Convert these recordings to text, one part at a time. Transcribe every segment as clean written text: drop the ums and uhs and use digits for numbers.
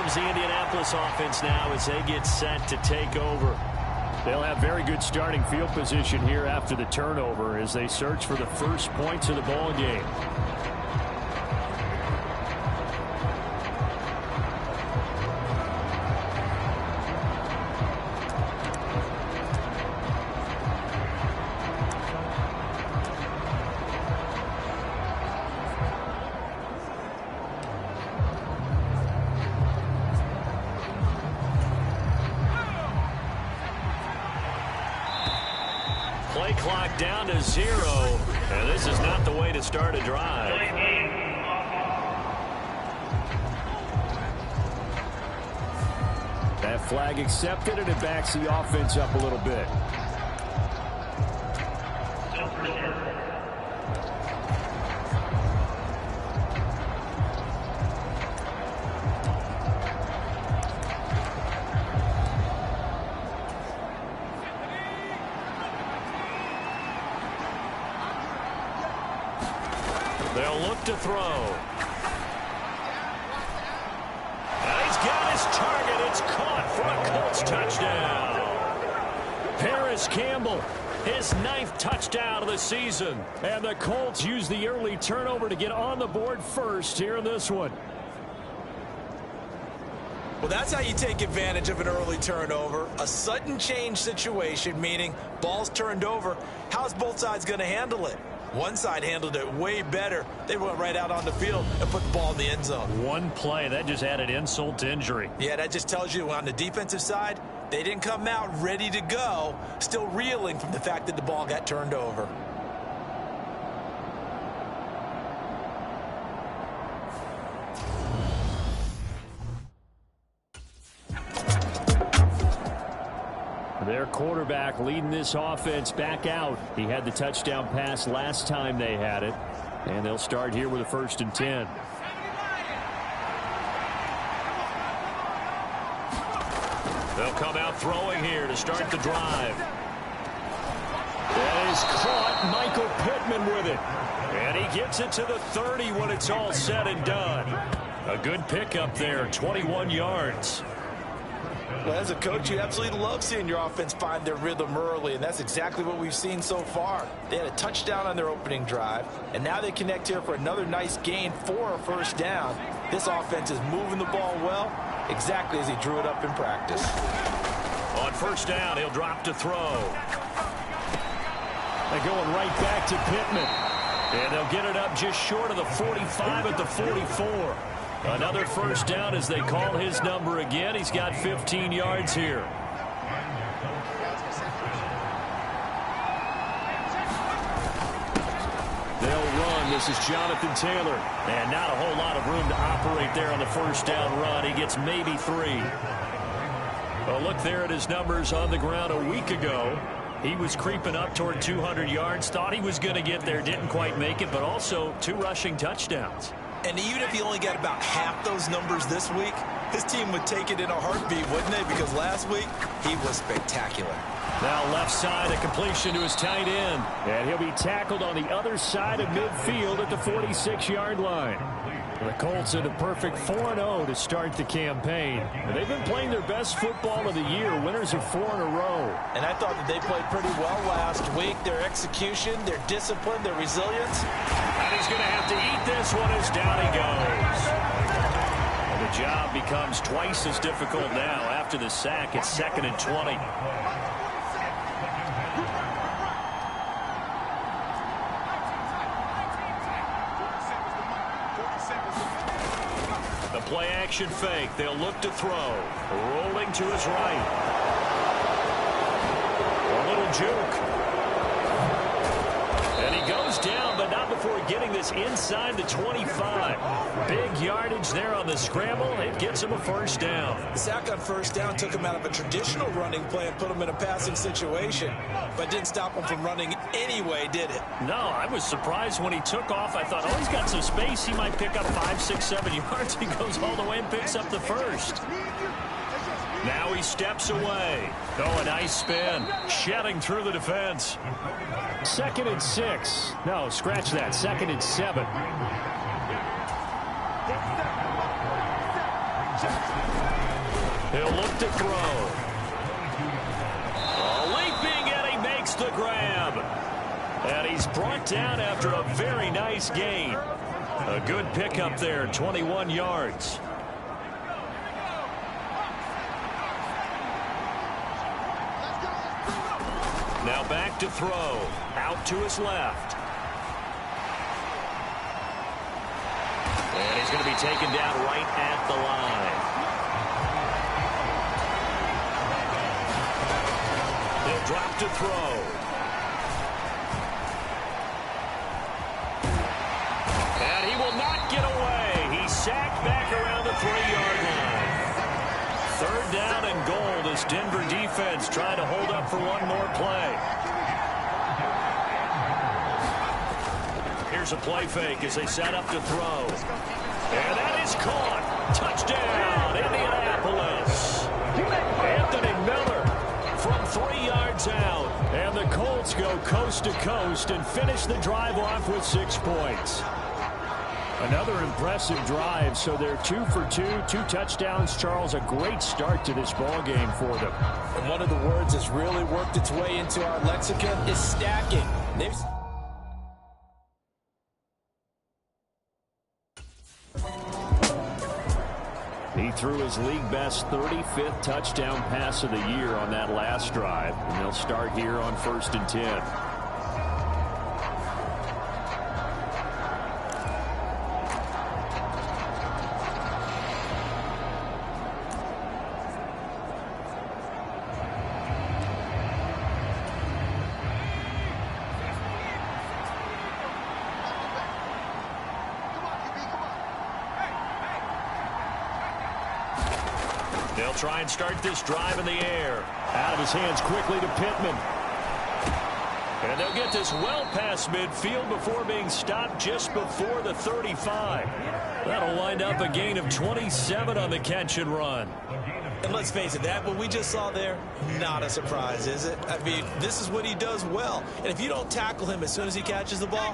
comes the Indianapolis offense now as they get set to take over. They'll have very good starting field position here after the turnover as they search for the first points of the ball game. Play clock down to 0, and this is not the way to start a drive. That flag accepted, and it backs the offense up a little bit. They'll look to throw. And he's got his target. It's caught for a Colts touchdown. Paris Campbell, his 9th touchdown of the season. And the Colts use the early turnover to get on the board first here in this one. Well, that's how you take advantage of an early turnover. A sudden change situation, meaning ball's turned over. How's both sides going to handle it? One side handled it way better. They went right out on the field and put the ball in the end zone. One play, that just added insult to injury. Yeah, that just tells you on the defensive side, they didn't come out ready to go, still reeling from the fact that the ball got turned over. Their quarterback leading this offense back out. He had the touchdown pass last time they had it. And they'll start here with a 1st and 10. They'll come out throwing here to start the drive. That is caught. Michael Pittman with it. And he gets it to the 30 when it's all said and done. A good pickup there, 21 yards. Well, as a coach, you absolutely love seeing your offense find their rhythm early, and that's exactly what we've seen so far. They had a touchdown on their opening drive, and now they connect here for another nice gain for a 1st down. This offense is moving the ball well, exactly as he drew it up in practice. On 1st down, he'll drop to throw. They're going right back to Pittman. And they'll get it up just short of the 45 at the 44. Another 1st down as they call his number again. He's got 15 yards here. They'll run. This is Jonathan Taylor. And not a whole lot of room to operate there on the 1st down run. He gets maybe 3. Well, look there at his numbers on the ground a week ago. He was creeping up toward 200 yards. Thought he was going to get there. Didn't quite make it, but also 2 rushing touchdowns. And even if he only got about half those numbers this week, his team would take it in a heartbeat, wouldn't they? Because last week, he was spectacular. Now left side, a completion to his tight end. And he'll be tackled on the other side of midfield at the 46-yard line. The Colts are the perfect 4-0 to start the campaign. And they've been playing their best football of the year, winners of 4 in a row. And I thought that they played pretty well last week. Their execution, their discipline, their resilience. And he's going to have to eat this one as down he goes. And the job becomes twice as difficult now after the sack. It's 2nd and 20. The play action fake. They'll look to throw. Rolling to his right. A little juke. And he goes down, but not before getting this inside the 25. Big yardage there on the scramble. It gets him a 1st down. The sack on 1st down took him out of a traditional running play and put him in a passing situation, but didn't stop him from running anyway, did it? No, I was surprised when he took off. I thought, oh, he's got some space. He might pick up 5, 6, 7 yards. He goes all the way and picks up the 1st. Now he steps away. Oh, a nice spin. Shedding through the defense. 2nd and 6. No, scratch that. 2nd and 7. He'll look to throw. Leaping, and he makes the grab. And he's brought down after a very nice gain. A good pickup there, 21 yards. Now back to throw. Out to his left. And he's going to be taken down right at the line. He'll drop to throw. And he will not get away. He's sacked back around the 3-yard line. Third down and goal as Denver defense trying to hold up for one more play. Here's a play fake as they set up to throw. And that is caught. Touchdown, Indianapolis. Anthony Miller from 3 yards out. And the Colts go coast to coast and finish the drive off with 6 points. Another impressive drive, so they're 2 for 2, 2 touchdowns. Charles, a great start to this ball game for them. And one of the words that's really worked its way into our lexicon is stacking. He threw his league-best 35th touchdown pass of the year on that last drive, and they'll start here on 1st and 10. They'll try and start this drive in the air. Out of his hands quickly to Pittman. And they'll get this well past midfield before being stopped just before the 35. That'll wind up a gain of 27 on the catch and run. And let's face it, that what we just saw there, not a surprise, is it? I mean, this is what he does well. And if you don't tackle him as soon as he catches the ball,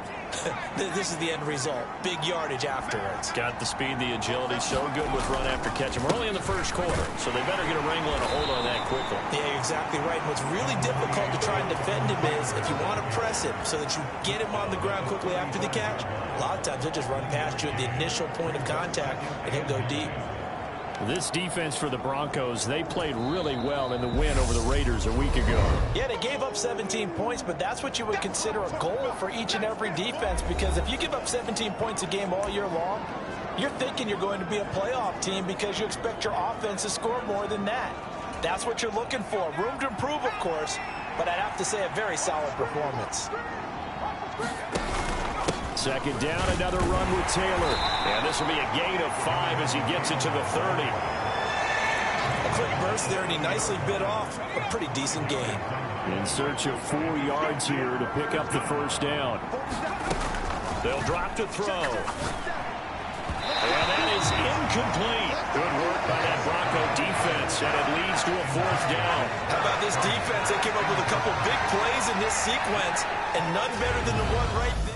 this is the end result. Big yardage afterwards. Got the speed, the agility, so good with run after catch. And we're only in the first quarter, so they better get a wrangle and a hold on that quickly. Yeah, you're exactly right. And what's really difficult to try and defend him is if you want to press him so that you get him on the ground quickly after the catch, a lot of times he'll just run past you at the initial point of contact, and he'll go deep. This defense for the Broncos, they played really well in the win over the Raiders a week ago. Yeah, they gave up 17 points, but that's what you would consider a goal for each and every defense, because if you give up 17 points a game all year long, you're thinking you're going to be a playoff team because you expect your offense to score more than that. That's what you're looking for. Room to improve, of course, but I'd have to say a very solid performance. Second down, another run with Taylor. And this will be a gain of 5 as he gets it to the 30. A quick burst there, and he nicely bit off a pretty decent gain. In search of 4 yards here to pick up the first down. They'll drop to throw. And that is incomplete. Good work by that Bronco defense, and it leads to a 4th down. How about this defense? They came up with a couple big plays in this sequence, and none better than the one right there.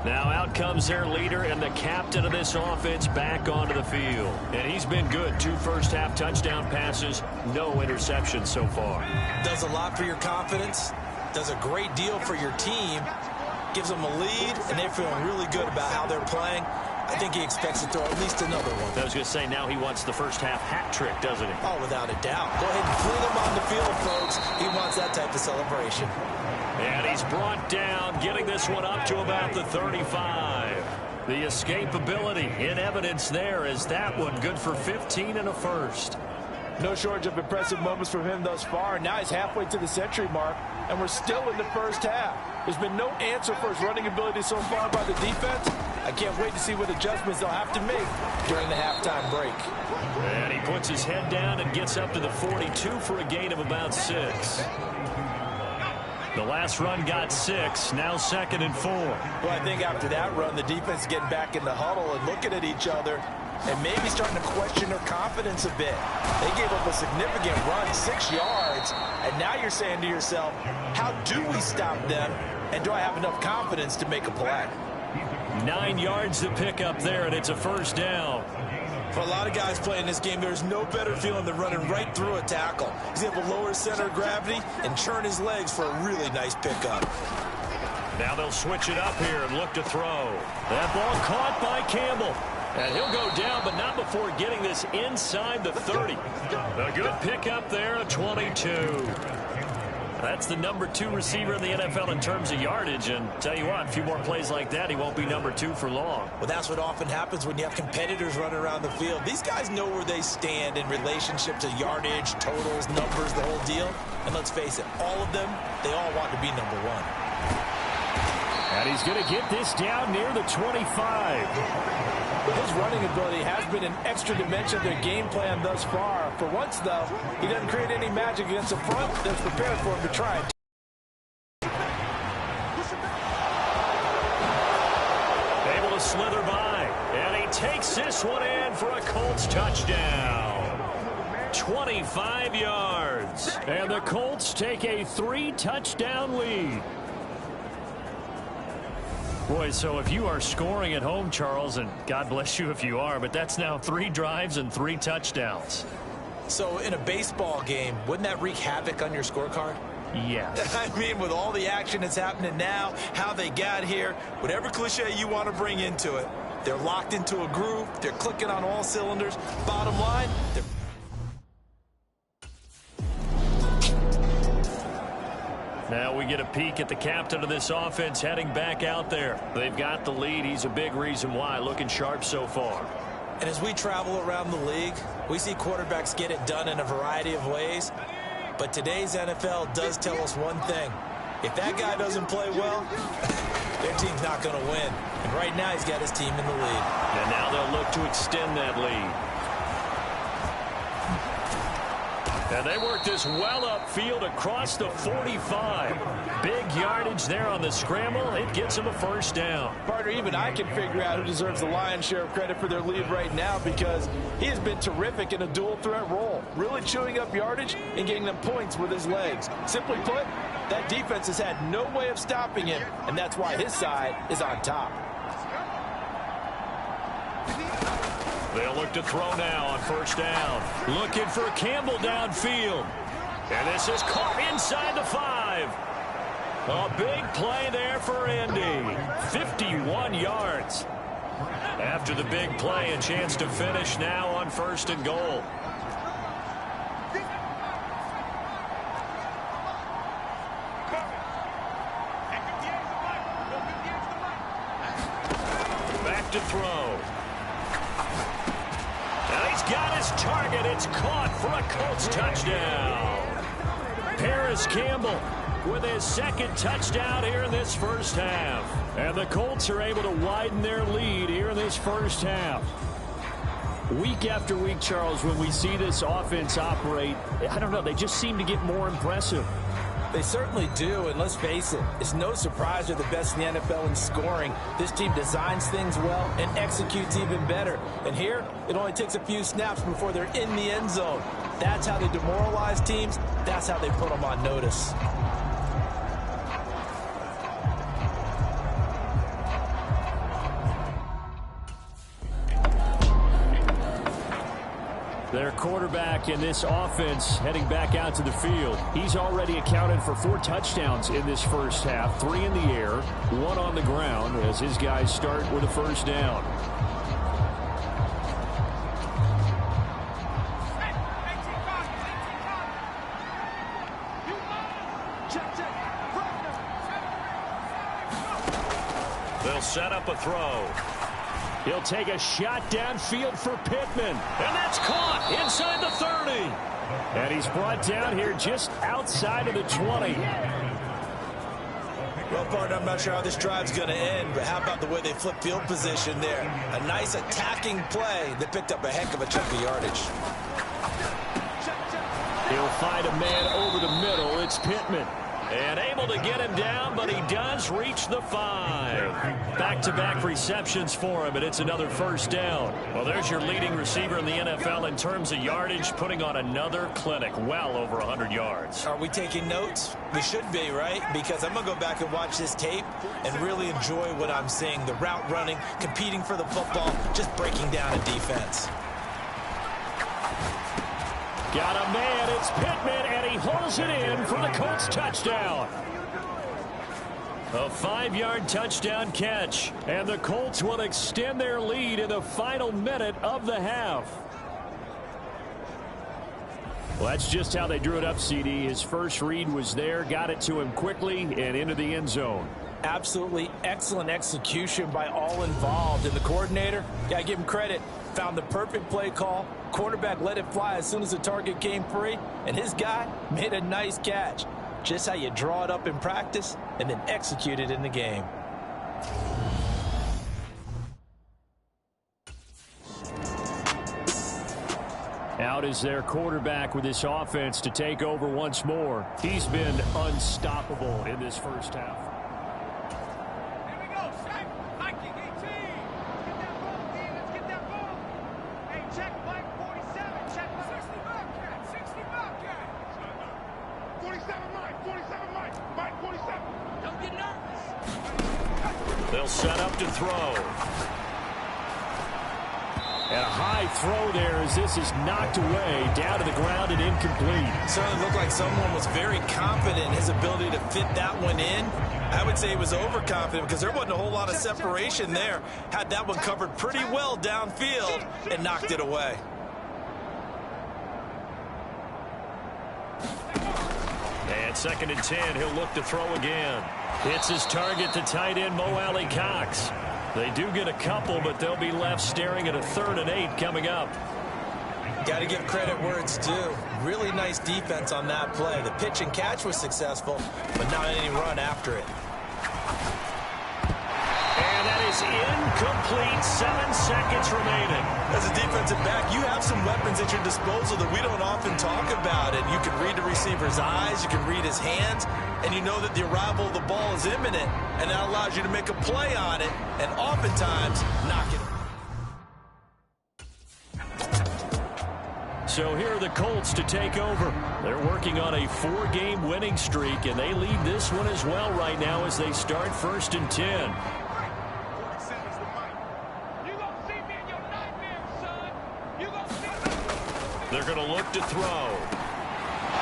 Now out comes their leader and the captain of this offense back onto the field. And he's been good. 2 first-half touchdown passes, no interceptions so far. Does a lot for your confidence, does a great deal for your team, gives them a lead, and they're feeling really good about how they're playing. I think he expects to throw at least another one. I was going to say, now he wants the first-half hat trick, doesn't he? Oh, without a doubt. Go ahead and fling him on the field, folks. He wants that type of celebration. And he's brought down, getting this one up to about the 35. The escapability in evidence there is that one good for 15 and a first. No shortage of impressive moments from him thus far. Now he's halfway to the century mark, and we're still in the first half. There's been no answer for his running ability so far by the defense. I can't wait to see what adjustments they'll have to make during the halftime break. And he puts his head down and gets up to the 42 for a gain of about 6. The last run got 6, now 2nd and 4. Well, I think after that run, the defense is getting back in the huddle and looking at each other and maybe starting to question their confidence a bit. They gave up a significant run, 6 yards, and now you're saying to yourself, how do we stop them, and do I have enough confidence to make a play? 9 yards to pick up there, and it's a first down. For a lot of guys playing this game, there's no better feeling than running right through a tackle. He's able to lower his center of gravity and churn his legs for a really nice pickup. Now they'll switch it up here and look to throw. That ball caught by Campbell. And he'll go down, but not before getting this inside the 30. A good pickup there, a 22. That's the number 2 receiver in the NFL in terms of yardage. And tell you what, a few more plays like that, he won't be number 2 for long. Well, that's what often happens when you have competitors running around the field. These guys know where they stand in relationship to yardage, totals, numbers, the whole deal. And let's face it, all of them, they all want to be number 1. And he's going to get this down near the 25. His running ability has been an extra dimension of their game plan thus far. For once, though, he doesn't create any magic against the front that's prepared for him to try it. Able to slither by, and he takes this one in for a Colts touchdown. 25 yards, and the Colts take a 3-touchdown lead. Boy, so if you are scoring at home, Charles, and God bless you if you are, but that's now 3 drives and 3 touchdowns. So in a baseball game, wouldn't that wreak havoc on your scorecard? Yes. I mean, with all the action that's happening now, how they got here, whatever cliche you want to bring into it, they're locked into a groove, they're clicking on all cylinders. Bottom line, they're... Now we get a peek at the captain of this offense heading back out there. They've got the lead. He's a big reason why. Looking sharp so far. And as we travel around the league, we see quarterbacks get it done in a variety of ways. But today's NFL does tell us one thing. If that guy doesn't play well, their team's not going to win. And right now he's got his team in the lead. And now they'll look to extend that lead. And they work this well upfield across the 45. Big yardage there on the scramble. It gets them a first down. Partner, even I can figure out who deserves the lion's share of credit for their lead right now, because he has been terrific in a dual threat role, really chewing up yardage and getting them points with his legs. Simply put, that defense has had no way of stopping him, and that's why his side is on top. They'll look to throw now on first down. Looking for Campbell downfield. And this is caught inside the 5. A big play there for Indy. 51 yards. After the big play, a chance to finish now on 1st and goal. Back to throw. Got his target. It's caught for a Colts touchdown. Paris Campbell with his 2nd touchdown here in this first half. And the Colts are able to widen their lead here in this first half. Week after week, Charles, when we see this offense operate, I don't know, they just seem to get more impressive. They certainly do, and let's face it, it's no surprise they're the best in the NFL in scoring. This team designs things well and executes even better. And here, it only takes a few snaps before they're in the end zone. That's how they demoralize teams. That's how they put them on notice. Their quarterback in this offense heading back out to the field. He's already accounted for 4 touchdowns in this first half. 3 in the air, 1 on the ground as his guys start with a first down. They'll set up a throw. He'll take a shot downfield for Pittman. And that's caught inside the 30. And he's brought down here just outside of the 20. Well, partner, I'm not sure how this drive's going to end, but how about the way they flip field position there? A nice attacking play that picked up a heck of a chunk of yardage. He'll find a man over the middle. It's Pittman. And able to get him down, but he does reach the 5. Back-to-back receptions for him, and it's another first down. Well, there's your leading receiver in the NFL in terms of yardage, putting on another clinic, well over 100 yards. Are we taking notes? We should be, right? Because I'm going to go back and watch this tape and really enjoy what I'm seeing. The route running, competing for the football, just breaking down a defense. Got a man, it's Pittman, and he holds it in for the Colts touchdown. A 5-yard touchdown catch, and the Colts will extend their lead in the final minute of the half. Well, that's just how they drew it up, CD. His first read was there, got it to him quickly, and into the end zone. Absolutely excellent execution by all involved. And the coordinator, gotta give him credit, found the perfect play call. Quarterback let it fly as soon as the target came free, and his guy made a nice catch. Just how you draw it up in practice and then execute it in the game. Out is their quarterback with this offense to take over once more. He's been unstoppable in this first half. They'll set up to throw. And a high throw there as this is knocked away, down to the ground and incomplete. Certainly looked like someone was very confident in his ability to fit that one in. I would say he was overconfident because there wasn't a whole lot of separation there. Had that one covered pretty well downfield and knocked it away. And 2nd and 10, he'll look to throw again. It's his target to tight end Mo Alley Cox. They do get a couple, but they'll be left staring at a 3rd and 8 coming up. Got to give credit where it's due. Really nice defense on that play. The pitch and catch was successful, but not any run after it. And that is incomplete. 7 seconds remaining. As a defensive back, you have some weapons at your disposal that we don't often talk about. And you can read the receiver's eyes, you can read his hands, and you know that the arrival of the ball is imminent, and that allows you to make a play on it, and oftentimes knock it. So here are the Colts to take over. They're working on a 4-game winning streak, and they lead this one as well right now as they start 1st and 10. They're going to look to throw.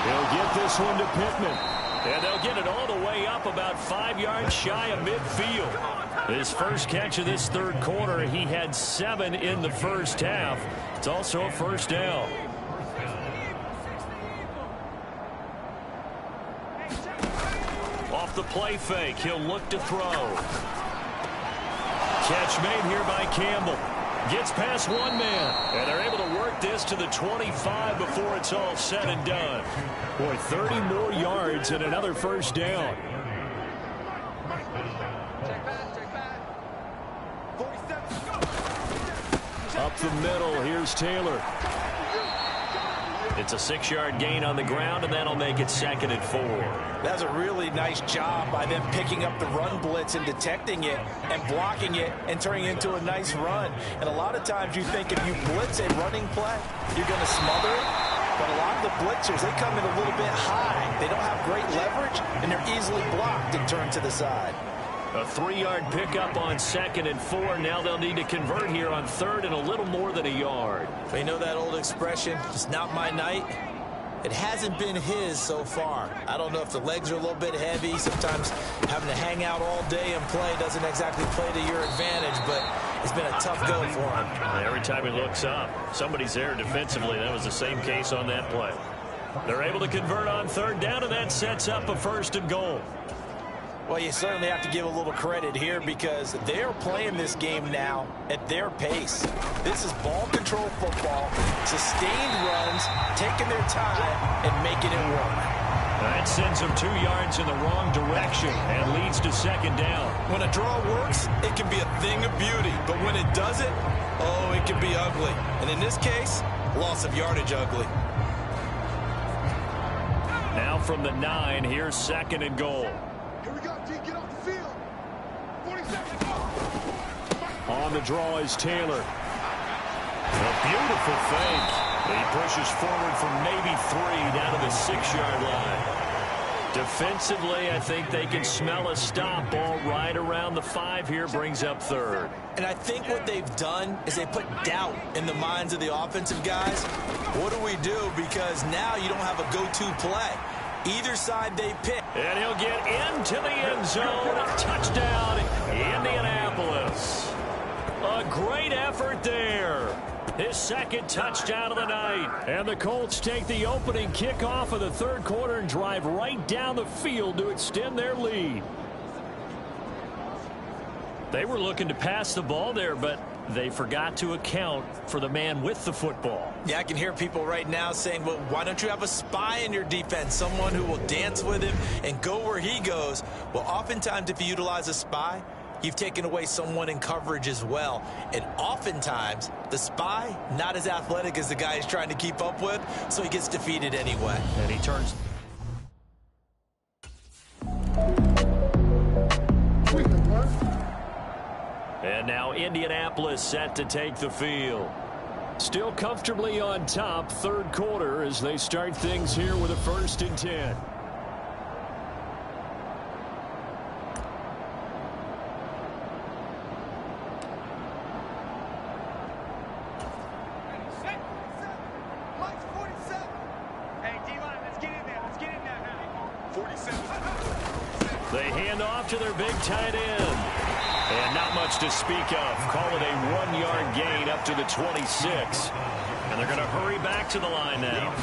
He'll get this one to Pittman. And they'll get it all the way up about 5 yards shy of midfield. His first catch of this 3rd quarter, he had 7 in the first half. It's also a first down. Off the play fake, he'll look to throw. Catch made here by Campbell. Gets past one man, and they're able to work this to the 25 before it's all said and done. Boy, 30 more yards and another first down. Up the middle, here's Taylor. It's a 6-yard gain on the ground, and that'll make it 2nd and 4. That's a really nice job by them picking up the run blitz and detecting it and blocking it and turning it into a nice run. And a lot of times you think if you blitz a running play, you're going to smother it. But a lot of the blitzers, they come in a little bit high. They don't have great leverage, and they're easily blocked and turned to the side. A 3-yard pickup on 2nd and 4. Now they'll need to convert here on 3rd and a little more than a yard. But you know that old expression, it's not my night? It hasn't been his so far. I don't know if the legs are a little bit heavy. Sometimes having to hang out all day and play doesn't exactly play to your advantage, but it's been a tough go for him. Every time he looks up, somebody's there defensively. That was the same case on that play. They're able to convert on 3rd down, and that sets up a 1st and goal. Well, you certainly have to give a little credit here because they're playing this game now at their pace. This is ball control football, sustained runs, taking their time, and making it work. That sends them 2 yards in the wrong direction and leads to 2nd down. When a draw works, it can be a thing of beauty. But when it doesn't, oh, it can be ugly. And in this case, loss of yardage ugly. Now from the 9, here's 2nd and goal. Here we go, T. Get off the field. 40 seconds. On the draw is Taylor. A beautiful fake. He pushes forward from maybe 3 down to the 6-yard line. Defensively, I think they can smell a stop. Ball right around the 5 here, brings up 3rd. And I think what they've done is they put doubt in the minds of the offensive guys. What do we do? Because now you don't have a go-to play. Either side they pick. And he'll get into the end zone. Touchdown, Indianapolis. A great effort there. His 2nd touchdown of the night. And the Colts take the opening kickoff of the 3rd quarter and drive right down the field to extend their lead. They were looking to pass the ball there, but they forgot to account for the man with the football. Yeah, I can hear people right now saying, well, why don't you have a spy in your defense, someone who will dance with him and go where he goes? Well, oftentimes if you utilize a spy, you've taken away someone in coverage as well. And oftentimes, the spy, not as athletic as the guy he's trying to keep up with, so he gets defeated anyway. And he turns. And now Indianapolis set to take the field. Still comfortably on top, 3rd quarter as they start things here with a 1st and 10. They hand off to their big tight end. And not much to speak of. Call it a 1-yard gain up to the 26. And they're going to hurry back to the line now.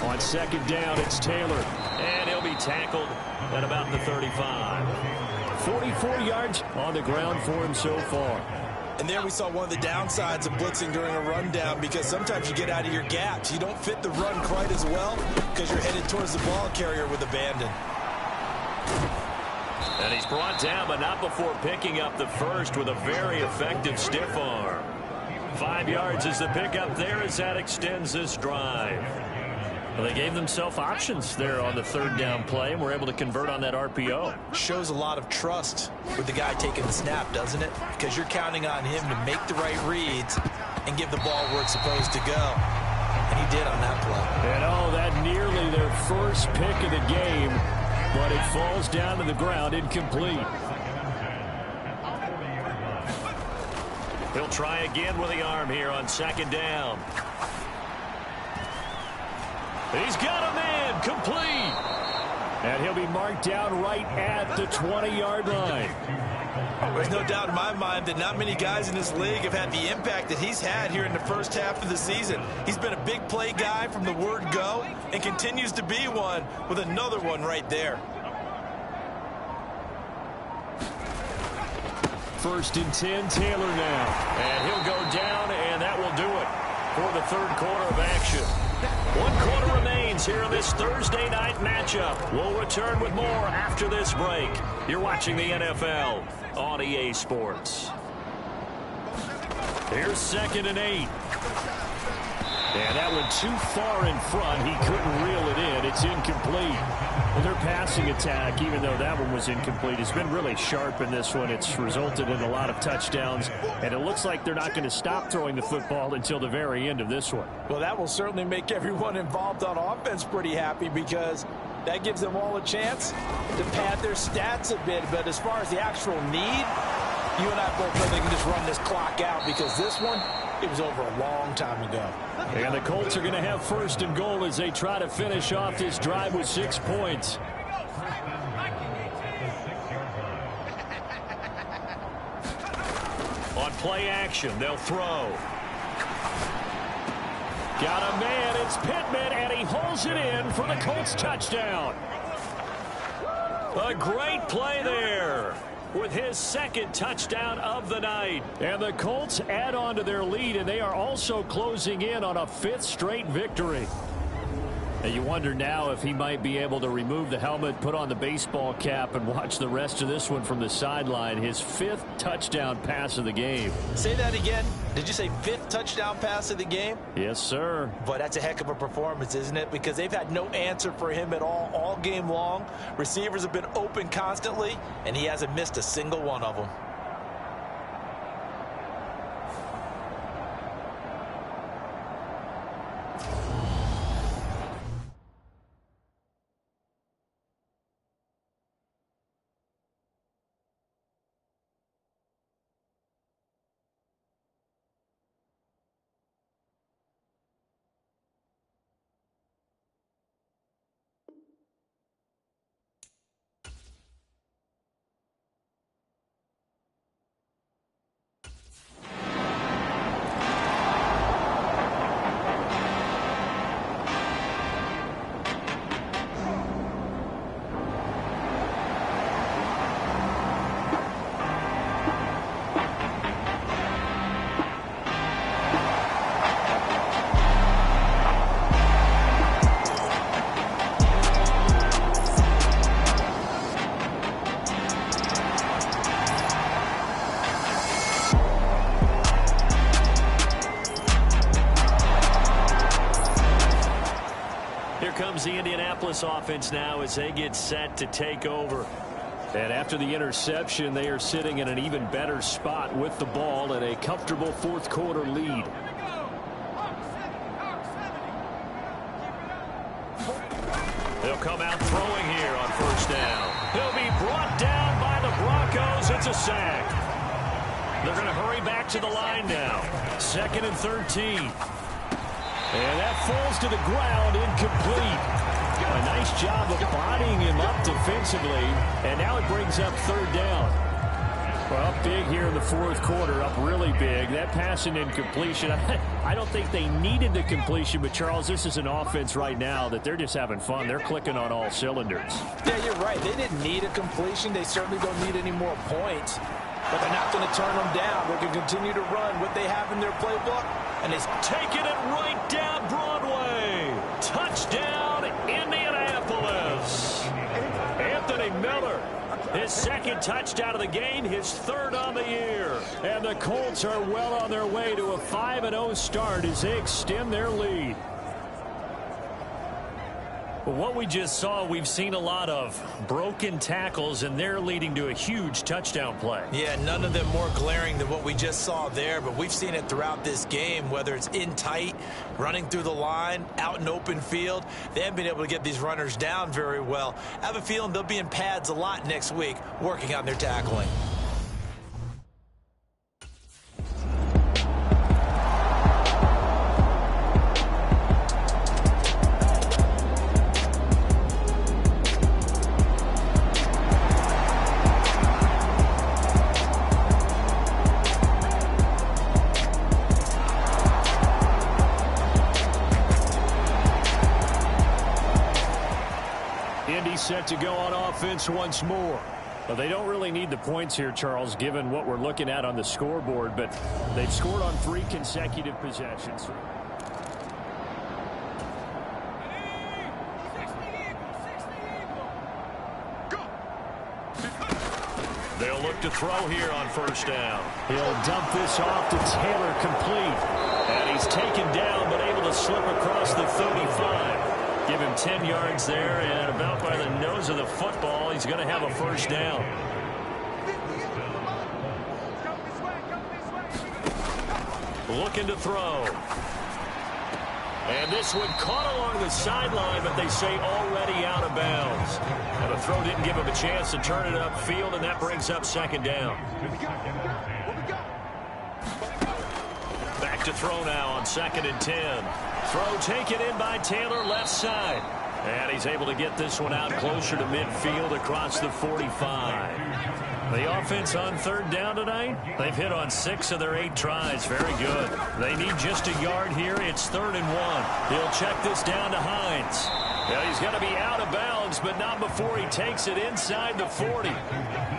On 2nd down, it's Taylor. And he'll be tackled at about the 35. 44 yards on the ground for him so far. And there we saw one of the downsides of blitzing during a rundown, because sometimes you get out of your gaps. You don't fit the run quite as well because you're headed towards the ball carrier with abandon. And he's brought down, but not before picking up the 1st with a very effective stiff arm. 5 yards is the pickup there as that extends this drive. Well, they gave themselves options there on the 3rd down play and were able to convert on that RPO. Shows a lot of trust with the guy taking the snap, doesn't it? Because you're counting on him to make the right reads and give the ball where it's supposed to go. And he did on that play. And oh, that nearly their 1st pick of the game, but it falls down to the ground incomplete. He'll try again with the arm here on 2nd down. He's got him in, complete. And he'll be marked down right at the 20-yard line. There's no doubt in my mind that not many guys in this league have had the impact that he's had here in the 1st half of the season. He's been a big play guy from the word go and continues to be one with another one right there. 1st and 10, Taylor now. And he'll go down, and that will do it for the 3rd quarter of action. 1 quarter remains here in this Thursday night matchup. We'll return with more after this break. You're watching the NFL on EA Sports. Here's 2nd and 8. And that one too far in front. He couldn't reel it in. It's incomplete. Well, their passing attack, even though that one was incomplete, has been really sharp in this one. It's resulted in a lot of touchdowns, and it looks like they're not going to stop throwing the football until the very end of this one. Well, that will certainly make everyone involved on offense pretty happy, because that gives them all a chance to pad their stats a bit. But as far as the actual need, you and I both know they can just run this clock out, because this one, it was over a long time ago. And the Colts are going to have 1st and goal as they try to finish off this drive with 6 points. On play action, they'll throw. Got a man, it's Pittman, and he holds it in for the Colts touchdown. A great play there with his 2nd touchdown of the night. And the Colts add on to their lead, and they are also closing in on a 5th straight victory. And you wonder now if he might be able to remove the helmet, put on the baseball cap, and watch the rest of this one from the sideline. His 5th touchdown pass of the game. Say that again. Did you say 5th touchdown pass of the game? Yes, sir. Boy, that's a heck of a performance, isn't it? Because they've had no answer for him at all game long. Receivers have been open constantly, and he hasn't missed a single one of them. The Indianapolis offense now as they get set to take over. And after the interception, they are sitting in an even better spot with the ball and a comfortable 4th quarter lead. They'll come out throwing here on 1st down. He'll be brought down by the Broncos. It's a sack. They're going to hurry back to the line now. 2nd and 13. And that falls to the ground, incomplete. A nice job of bodying him up defensively, and now it brings up 3rd down. Well, up big here in the 4th quarter, up really big. That pass and incompletion, I don't think they needed the completion, but Charles, this is an offense right now that they're just having fun. They're clicking on all cylinders. Yeah, you're right. They didn't need a completion. They certainly don't need any more points, but they're not going to turn them down. They can continue to run what they have in their playbook, and it's taking it right down Broadway. Touchdown, Indianapolis. Anthony Miller, his 2nd touchdown of the game, his 3rd on the year. And the Colts are well on their way to a 5-0 start as they extend their lead. Well, what we just saw, we've seen a lot of broken tackles, and they're leading to a huge touchdown play. Yeah, none of them more glaring than what we just saw there, but we've seen it throughout this game, whether it's in tight, running through the line, out in open field. They haven't been able to get these runners down very well. I have a feeling they'll be in pads a lot next week, working on their tackling. Set to go on offense once more. Well, they don't really need the points here, Charles, given what we're looking at on the scoreboard, but they've scored on 3 consecutive possessions. They'll look to throw here on 1st down. He'll dump this off to Taylor, complete. And he's taken down, but able to slip across the 35. Give him 10 yards there, and about by the nose of the football, he's going to have a 1st down. Looking to throw. And this one caught along the sideline, but they say already out of bounds. And the throw didn't give him a chance to turn it upfield, and that brings up 2nd down. Back to throw now on 2nd and 10. Throw taken in by Taylor, left side. And he's able to get this one out closer to midfield across the 45. The offense on 3rd down tonight, they've hit on 6 of their 8 tries. Very good. They need just a yard here. It's 3rd and 1. He'll check this down to Hines. Well, he's going to be out of bounds, but not before he takes it inside the 40.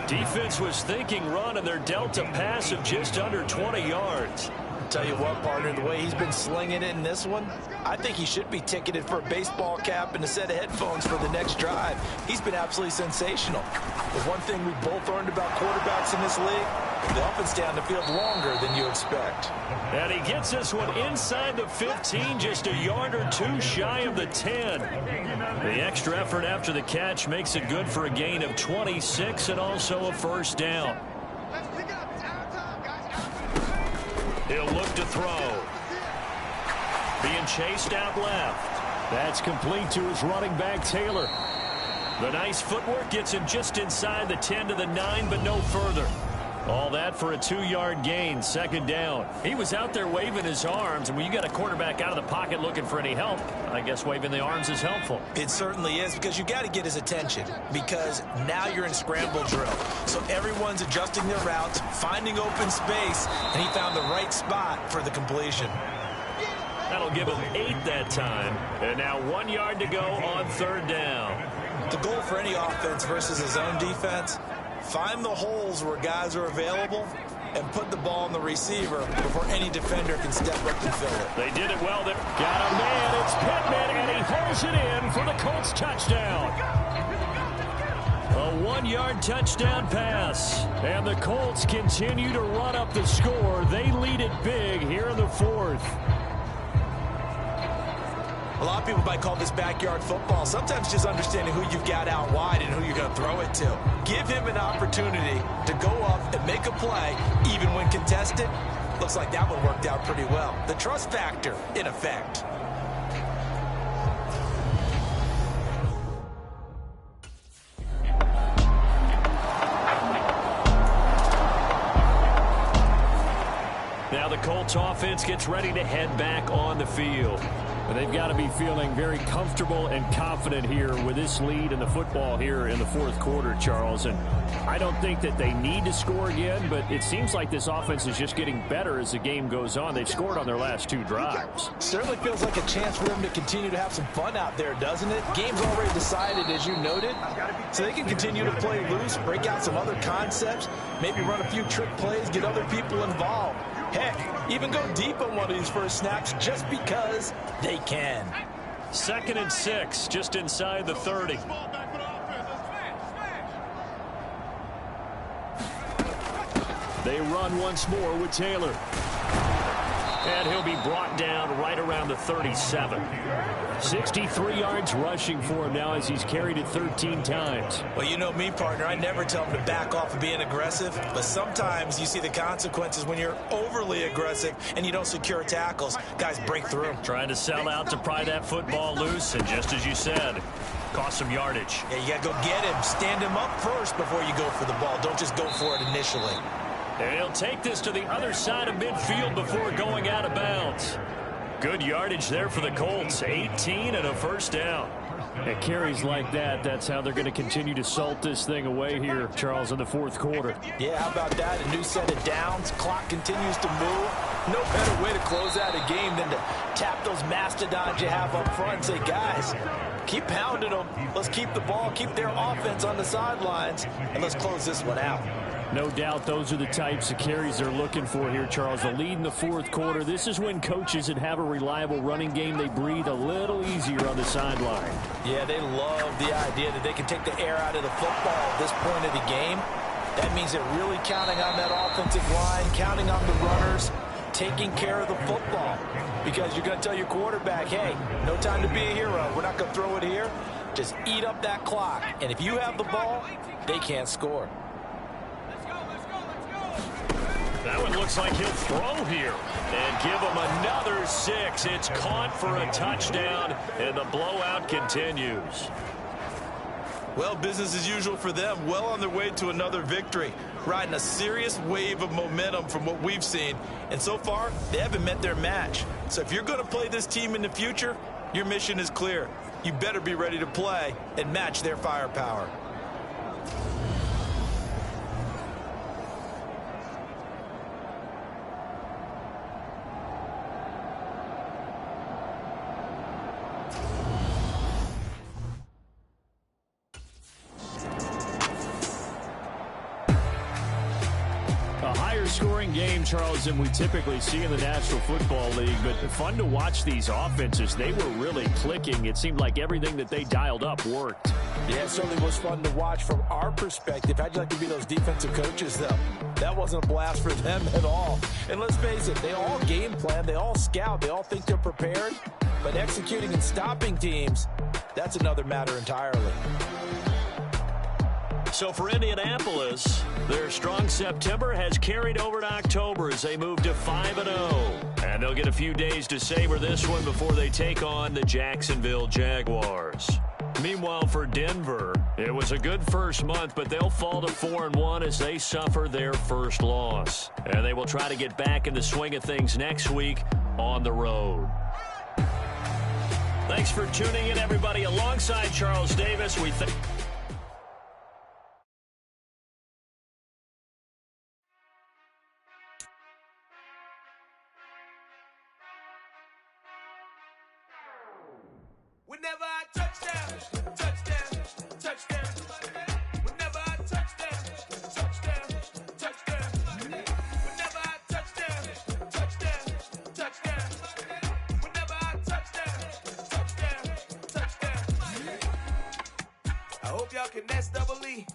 Defense was thinking run, and they're dealt a pass of just under 20 yards. Tell you what, partner, the way he's been slinging it in this one, I think he should be ticketed for a baseball cap and a set of headphones for the next drive. He's been absolutely sensational. The one thing we both learned about quarterbacks in this league, they often stay on the field longer than you expect. And he gets this one inside the 15, just a yard or two shy of the 10. The extra effort after the catch makes it good for a gain of 26 and also a first down. He'll look to throw. Being chased out left. That's complete to his running back, Taylor. The nice footwork gets him just inside the 10 to the 9, but no further. All that for a 2-yard gain, second down. He was out there waving his arms, and when you got a quarterback out of the pocket looking for any help, I guess waving the arms is helpful. It certainly is, because you got to get his attention, because now you're in scramble drill. So everyone's adjusting their routes, finding open space, and he found the right spot for the completion. That'll give him 8 that time, and now 1 yard to go on third down. The goal for any offense versus his own defense, find the holes where guys are available and put the ball on the receiver before any defender can step up and fill it. They did it well. Got a man. It's Pittman, and he holds it in for the Colts touchdown. A 1-yard touchdown pass. And the Colts continue to run up the score. They lead it big here in the fourth. A lot of people might call this backyard football. Sometimes just understanding who you've got out wide and who you're going to throw it to. Give him an opportunity to go up and make a play, even when contested. Looks like that one worked out pretty well. The trust factor, in effect. Now the Colts offense gets ready to head back on the field. But they've got to be feeling very comfortable and confident here with this lead in the football here in the fourth quarter, Charles. And I don't think that they need to score again, but it seems like this offense is just getting better as the game goes on. They've scored on their last 2 drives. Certainly feels like a chance for them to continue to have some fun out there, doesn't it? Game's already decided, as you noted, so they can continue to play loose, break out some other concepts, maybe run a few trick plays, get other people involved. Heck, even go deep on one of these first snaps just because they can. 2nd and 6, just inside the 30. They run once more with Taylor. And he'll be brought down right around the 37. 63 yards rushing for him now as he's carried it 13 times. Well, you know me, partner. I never tell him to back off of being aggressive. But sometimes you see the consequences when you're overly aggressive and you don't secure tackles. Guys break through. Trying to sell out to pry that football loose. And just as you said, cost some yardage. Yeah, you got to go get him. Stand him up first before you go for the ball. Don't just go for it initially. And he'll take this to the other side of midfield before going out of bounds. Good yardage there for the Colts. 18 and a first down. At carries like that, that's how they're going to continue to salt this thing away here, Charles, in the fourth quarter. Yeah, how about that? A new set of downs. Clock continues to move. No better way to close out a game than to tap those mastodons you have up front and say, guys, keep pounding them. Let's keep the ball, keep their offense on the sidelines, and let's close this one out. No doubt those are the types of carries they're looking for here, Charles. The lead in the fourth quarter. This is when coaches that have a reliable running game, they breathe a little easier on the sideline. Yeah, they love the idea that they can take the air out of the football at this point of the game. That means they're really counting on that offensive line, counting on the runners, taking care of the football. Because you're going to tell your quarterback, hey, no time to be a hero. We're not going to throw it here. Just eat up that clock. And if you have the ball, they can't score. That one looks like he'll throw here and give him another 6. It's caught for a touchdown, and the blowout continues. Well, business as usual for them. Well on their way to another victory. Riding a serious wave of momentum from what we've seen. And so far, they haven't met their match. So if you're going to play this team in the future, your mission is clear. You better be ready to play and match their firepower. A higher scoring game, Charles, than we typically see in the National Football League, but fun to watch these offenses. They were really clicking. It seemed like everything that they dialed up worked. Yeah, it certainly was fun to watch from our perspective. How'd you like to be those defensive coaches, though? That wasn't a blast for them at all. And let's face it, they all game plan, they all scout, they all think they're prepared, but executing and stopping teams, that's another matter entirely. So for Indianapolis, their strong September has carried over to October as they move to 5-0. And they'll get a few days to savor this one before they take on the Jacksonville Jaguars. Meanwhile, for Denver, it was a good first month, but they'll fall to 4-1 as they suffer their first loss. And they will try to get back in the swing of things next week on the road. Thanks for tuning in, everybody. Alongside Charles Davis, we think... Whenever I touchdown, touchdown, touchdown. Whenever I touchdown, touchdown, touchdown. Whenever I touchdown, touchdown, touchdown. Whenever I touchdown, touchdown, touchdown. I hope y'all can nest double E,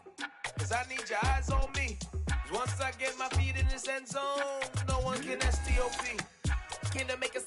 cause I need your eyes on me. 'Cause once I get my feet in this end zone, no one can STOP. Can I make a